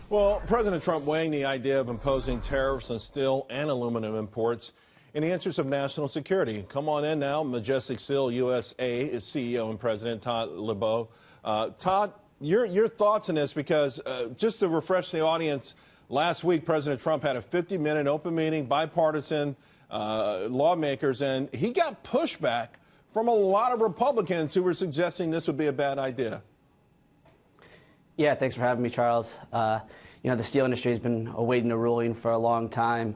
Well, President Trump weighing the idea of imposing tariffs on steel and aluminum imports in the interest of national security. Come on in now. Majestic Steel USA is CEO and President Todd Leebow. Todd, your thoughts on this, because just to refresh the audience, last week President Trump had a 50-minute open meeting, bipartisan lawmakers, and he got pushback from a lot of Republicans who were suggesting this would be a bad idea. Yeah, thanks for having me, Charles. The steel industry has been awaiting a ruling for a long time.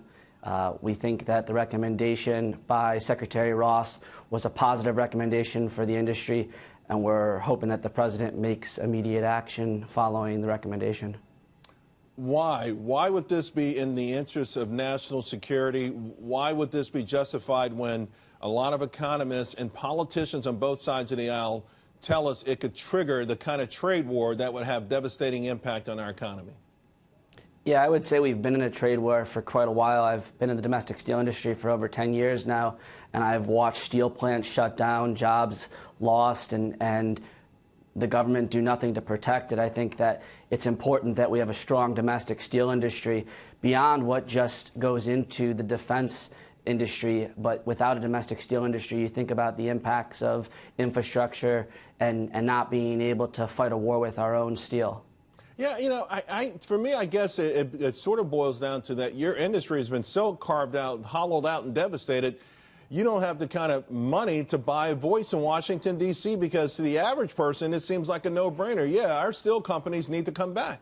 We think that the recommendation by Secretary Ross was a positive recommendation for the industry, and we're hoping that the president makes immediate action following the recommendation. Why? Why would this be in the interest of national security? Why would this be justified when a lot of economists and politicians on both sides of the aisle tell us it could trigger the kind of trade war that would have devastating impact on our economy? Yeah, I would say we've been in a trade war for quite a while. I've been in the domestic steel industry for over 10 years now, and I've watched steel plants shut down, jobs lost, and the government do nothing to protect it. I think that it's important that we have a strong domestic steel industry beyond what just goes into the defense industry. But without a domestic steel industry, you think about the impacts of infrastructure and not being able to fight a war with our own steel. Yeah, for me, I guess it sort of boils down to that your industry has been so carved out, hollowed out, and devastated. You don't have the kind of money to buy a voice in Washington, D.C., because to the average person, it seems like a no-brainer. Yeah, our steel companies need to come back.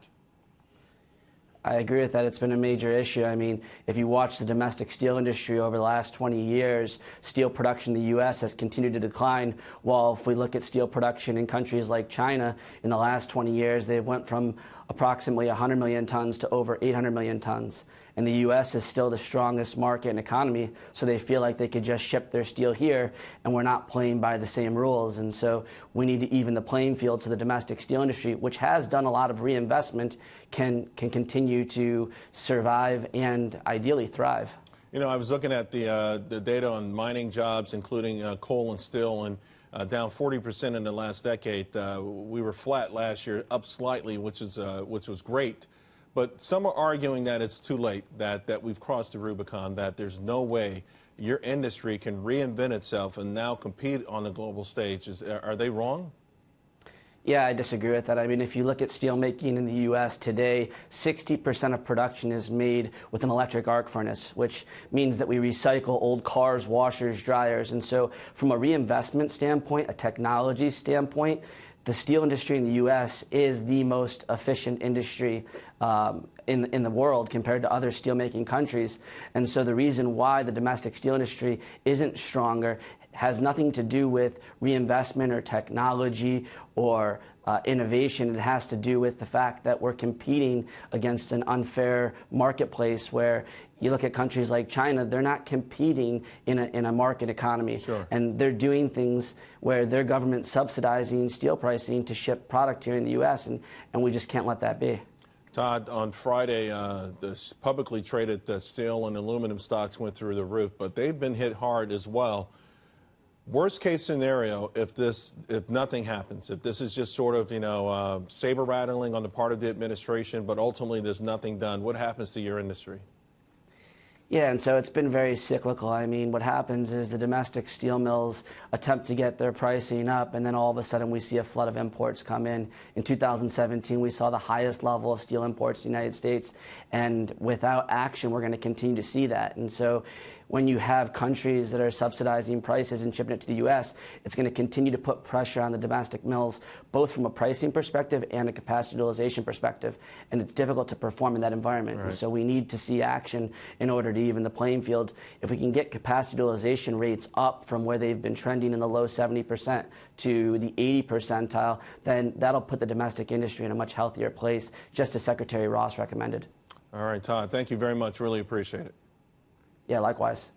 I agree with that. It's been a major issue. I mean, if you watch the domestic steel industry over the last 20 years, steel production in the U.S. has continued to decline, while if we look at steel production in countries like China, in the last 20 years, they've went from approximately 100 million tons to over 800 million tons. And the U.S. is still the strongest market and economy, so they feel like they could just ship their steel here, and we're not playing by the same rules. And so we need to even the playing field so the domestic steel industry, which has done a lot of reinvestment, can continue to survive and ideally thrive. You know, I was looking at the data on mining jobs, including coal and steel, and down 40% in the last decade. We were flat last year, up slightly, which was great. But some are arguing that it's too late, that we've crossed the Rubicon, that there's no way your industry can reinvent itself and now compete on the global stage. Are they wrong? Yeah, I disagree with that. I mean, if you look at steel making in the U.S. today, 60% of production is made with an electric arc furnace, which means that we recycle old cars, washers, dryers. And so from a reinvestment standpoint, a technology standpoint, the steel industry in the U.S. is the most efficient industry in the world compared to other steelmaking countries. And so the reason why the domestic steel industry isn't stronger has nothing to do with reinvestment or technology or innovation. It has to do with the fact that we're competing against an unfair marketplace where you look at countries like China, they're not competing in a market economy. Sure. And they're doing things where their government's subsidizing steel pricing to ship product here in the U.S., and we just can't let that be. Todd, on Friday, the publicly traded steel and aluminum stocks went through the roof, but they've been hit hard as well. Worst case scenario, if nothing happens, if this is just sort of, saber rattling on the part of the administration, but ultimately there's nothing done, what happens to your industry? Yeah, and so it's been very cyclical. I mean, what happens is the domestic steel mills attempt to get their pricing up, and then all of a sudden we see a flood of imports come in. In 2017, we saw the highest level of steel imports in the United States, and without action, we're going to continue to see that. And so when you have countries that are subsidizing prices and shipping it to the U.S., it's going to continue to put pressure on the domestic mills, both from a pricing perspective and a capacity utilization perspective. And it's difficult to perform in that environment. Right. And so we need to see action in order to even the playing field. If we can get capacity utilization rates up from where they've been trending in the low 70% to the 80 percentile, then that'll put the domestic industry in a much healthier place, just as Secretary Ross recommended. All right, Todd, thank you very much. Really appreciate it. Yeah, likewise.